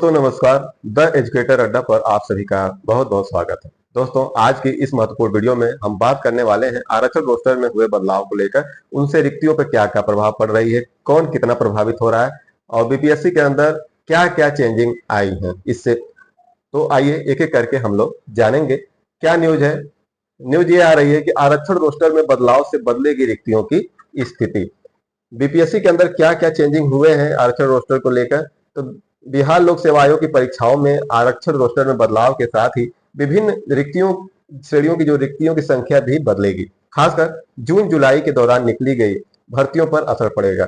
तो नमस्कार। The educator अड्डा पर आप सभी का बहुत बहुत स्वागत है। दोस्तों, आज की इस महत्वपूर्ण वीडियो में हम बात करने वाले हैं आरक्षण रोस्टर में हुए बदलाव को लेकर। उनसे रिक्तियों पर क्या क्या प्रभाव पड़ रही है, कौन कितना प्रभावित हो रहा है और बीपीएससी के अंदर क्या क्या चेंजिंग आई है इससे। तो आइए एक एक करके हम लोग जानेंगे क्या न्यूज है। न्यूज ये आ रही है कि आरक्षण रोस्टर में बदलाव से बदलेगी रिक्तियों की स्थिति। बीपीएससी के अंदर क्या क्या चेंजिंग हुए हैं आरक्षण रोस्टर को लेकर। तो बिहार लोक सेवा आयोग की परीक्षाओं में आरक्षण रोस्टर में बदलाव के साथ ही विभिन्न रिक्तियों श्रेणियों की जो रिक्तियों की संख्या भी बदलेगी। खासकर जून जुलाई के दौरान निकली गई भर्तियों पर असर पड़ेगा।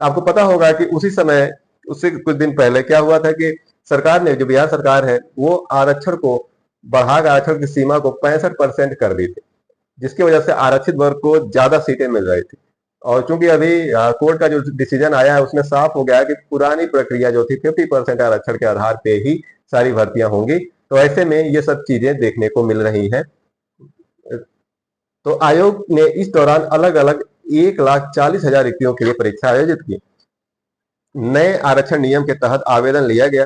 आपको पता होगा कि उसी समय उससे कुछ दिन पहले क्या हुआ था कि सरकार ने, जो बिहार सरकार है, वो आरक्षण को बढ़ाकर आरक्षण की सीमा को 65% कर दी थी, जिसकी वजह से आरक्षित वर्ग को ज्यादा सीटें मिल रही थी। और चूंकि अभी कोर्ट का जो डिसीजन आया है उसमें साफ हो गया है कि पुरानी प्रक्रिया जो थी 50% आरक्षण के आधार पे ही सारी भर्तियां होंगी। तो ऐसे में ये सब चीजें देखने को मिल रही हैं। तो आयोग ने इस दौरान अलग अलग 1,40,000 रिक्तियों के लिए परीक्षा आयोजित की। नए आरक्षण नियम के तहत आवेदन लिया गया।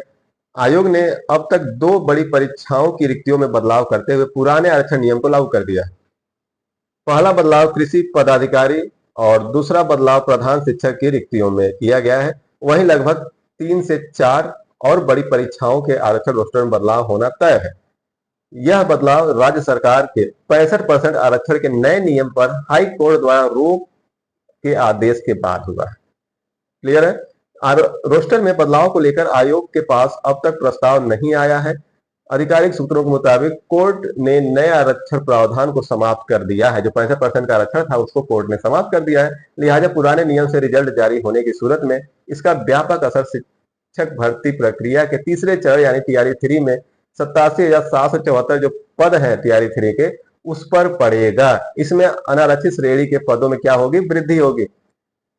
आयोग ने अब तक 2 बड़ी परीक्षाओं की रिक्तियों में बदलाव करते हुए पुराने आरक्षण नियम को लागू कर दिया है। पहला बदलाव कृषि पदाधिकारी और दूसरा बदलाव प्रधान शिक्षक की रिक्तियों में किया गया है। वहीं लगभग 3 से 4 और बड़ी परीक्षाओं के आरक्षण रोस्टर में बदलाव होना तय है। यह बदलाव राज्य सरकार के 65% आरक्षण के नए नियम पर हाई कोर्ट द्वारा रोक के आदेश के बाद हुआ है। क्लियर है। रोस्टर में बदलाव को लेकर आयोग के पास अब तक प्रस्ताव नहीं आया है। आधिकारिक सूत्रों के मुताबिक कोर्ट ने नए आरक्षण प्रावधान को समाप्त कर दिया है। जो 65% का आरक्षण था उसको कोर्ट ने समाप्त कर दिया है। लिहाजा पुराने नियम से रिजल्ट जारी होने की सूरत में इसका व्यापक असर शिक्षक भर्ती प्रक्रिया के तीसरे चरण यानी टीआरई 3 में 87,774 जो पद है टीआरई 3 के, उस पर पड़ेगा। इसमें अनारक्षित श्रेणी के पदों में क्या होगी, वृद्धि होगी।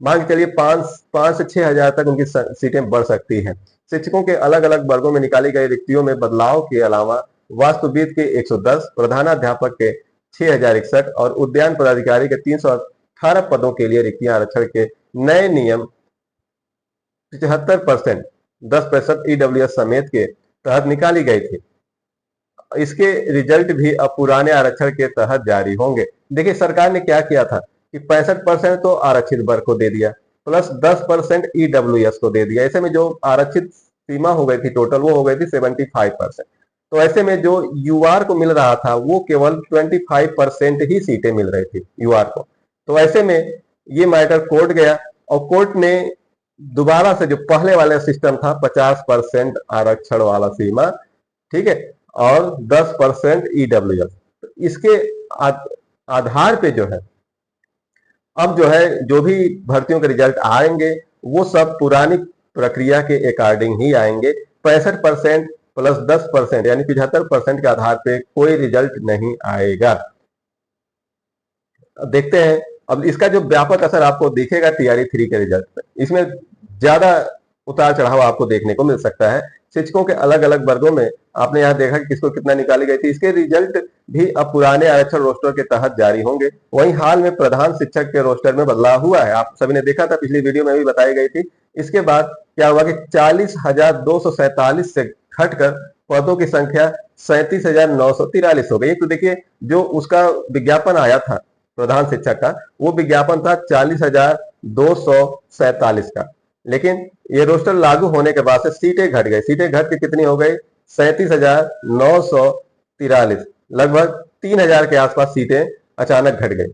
मान के चलिए 5 से 6,000 तक उनकी सीटें बढ़ सकती हैं। शिक्षकों के अलग अलग वर्गों में निकाली गई रिक्तियों में बदलाव के अलावा वास्तुविद के 110, प्रधानाध्यापक के 6,061 और उद्यान पदाधिकारी के 318 पदों के लिए रिक्तियां आरक्षण के नए नियम 75%, 10% ईडब्ल्यूएस समेत के तहत निकाली गई थी। इसके रिजल्ट भी अब पुराने आरक्षण के तहत जारी होंगे। देखिए, सरकार ने क्या किया था कि 65% तो आरक्षित वर्ग को दे दिया, प्लस 10% ईडब्ल्यूएस को दे दिया। ऐसे में जो आरक्षित सीमा हो गई थी टोटल, वो हो गई थी 75%। तो ऐसे में जो यूआर को मिल रहा था वो केवल 25% ही सीटें मिल रही थी यूआर को। तो ऐसे में ये मैटर कोर्ट गया और कोर्ट ने दोबारा से जो पहले वाला सिस्टम था 50% आरक्षण वाला सीमा, ठीक है, और 10% ईडब्ल्यूएस, इसके आधार पे जो है अब जो है जो भी भर्तियों के रिजल्ट आएंगे वो सब पुरानी प्रक्रिया के अकॉर्डिंग ही आएंगे। 65% प्लस 10% यानी 75% के आधार पे कोई रिजल्ट नहीं आएगा। देखते हैं अब इसका जो व्यापक असर आपको दिखेगा टीआरई 3 के रिजल्ट पे। इसमें ज्यादा उतार चढ़ाव आपको देखने को मिल सकता है। शिक्षकों के अलग अलग वर्गों में आपने यहाँ देखा कि किसको कितना निकाली गई थी। इसके रिजल्ट भी अब पुराने आरक्षण रोस्टर के तहत जारी होंगे। वहीं हाल में प्रधान शिक्षक के रोस्टर में बदलाव हुआ है, आप सभी ने देखा था, पिछली वीडियो में भी बताई गई थी। इसके बाद क्या हुआ कि 40,247 से घटकर पदों की संख्या 37,943 हो गई। तो देखिए, जो उसका विज्ञापन आया था प्रधान शिक्षक का, वो विज्ञापन था 40,247 का, लेकिन ये रोस्टर लागू होने के बाद से सीटें घट गई। सीटें घट के कितनी हो गई, 37,943, लगभग 3,000 के आसपास सीटें अचानक घट गई।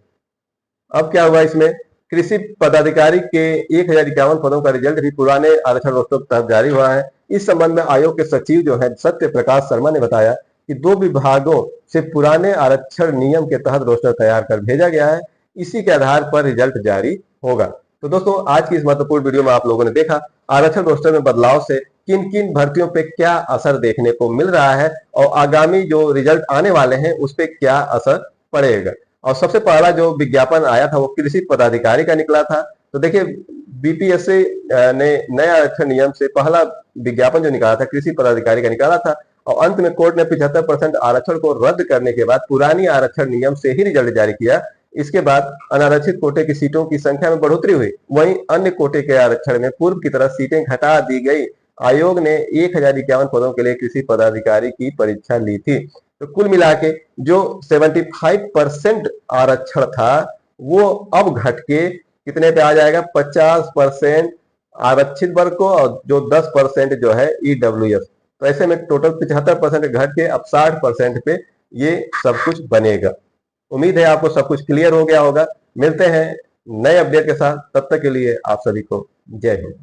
अब क्या हुआ, इसमें कृषि पदाधिकारी के 1,051 पदों का रिजल्ट भी पुराने आरक्षण रोस्टर के तहत जारी हुआ है। इस संबंध में आयोग के सचिव जो है सत्य प्रकाश शर्मा ने बताया कि 2 विभागों से पुराने आरक्षण नियम के तहत रोस्टर तैयार कर भेजा गया है। इसी के आधार पर रिजल्ट जारी होगा। तो दोस्तों, आज की इस महत्वपूर्ण वीडियो में आप लोगों ने देखा आरक्षण रोस्टर में बदलाव से किन किन भर्तियों पे क्या असर देखने को मिल रहा है और आगामी जो रिजल्ट आने वाले हैं उस पर क्या असर पड़ेगा। और सबसे पहला जो विज्ञापन आया था वो कृषि पदाधिकारी का निकला था। तो देखिए, बीपीएससी ने नए आरक्षण नियम से पहला विज्ञापन जो निकाला था कृषि पदाधिकारी का निकाला था और अंत में कोर्ट ने 75% आरक्षण को रद्द करने के बाद पुरानी आरक्षण नियम से ही रिजल्ट जारी किया। इसके बाद अनारक्षित कोटे की सीटों की संख्या में बढ़ोतरी हुई। वहीं अन्य कोटे के आरक्षण में पूर्व की तरह सीटें घटा दी गई। आयोग ने 1051 पदों के लिए कृषि पदाधिकारी की परीक्षा ली थी। तो कुल मिला के जो 75% आरक्षण था वो अब घट के कितने पे आ जाएगा, 50% आरक्षित वर्ग को और जो 10% जो है ईडब्ल्यूएस। तो ऐसे में टोटल 75% घट के अब 60% पे ये सब कुछ बनेगा। उम्मीद है आपको सब कुछ क्लियर हो गया होगा। मिलते हैं नए अपडेट के साथ, तब तक के लिए आप सभी को जय हिंद।